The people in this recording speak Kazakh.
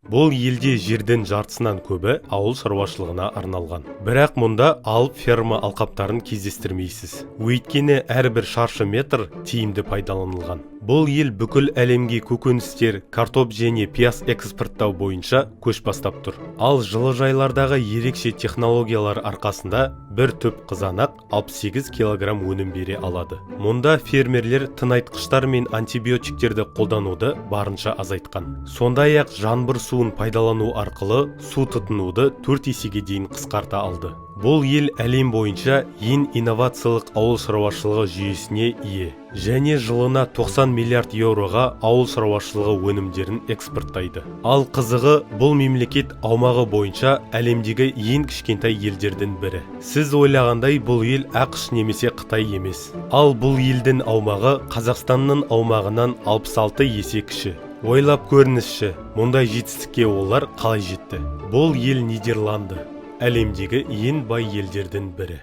Бұл елде жердің жартысынан көбі ауыл шаруашылығына арналған. Бірақ мұнда алып ферма алқаптарын кездестірмейсіз. Өйткені әрбір шаршы метр тиімді пайдаланылған. Бұл ел бүкіл әлемге көкөністер, картоп және пияз экспорттау бойынша көш бастап тұр. Ал жылыжайлардағы ерекше технологиялар арқасында бір түп қызанақ 68 килограмм өнім бере алады. Мұнда фермерлер тыңайтқыштар мен антибиотиктерді қолдануды барынша азайтқан. Сондай-ақ жаңбыр суын пайдалану арқылы су тұтынуды 4 есеге дейін қысқарта алды. Бұл ел әлем бойынша ең инновациялық ауыл шаруашылығы жүйесіне ие. Және жылына 90 миллиард еуроға ауыл шаруашылығы өнімдерін экспорттайды. Ал қызығы, бұл мемлекет аумағы бойынша әлемдегі ең кішкентай елдердің бірі. Сіз ойлағандай бұл ел ақш немесе Қытай емес. Ал бұл елдің аумағы Қазақстанның аумағынан 66 есе кіші. Ойлап көріңізші, мұндай жетістікке олар қалай жетті? Бұл ел Нидерланды, әлемдегі ең бай елдердің бірі.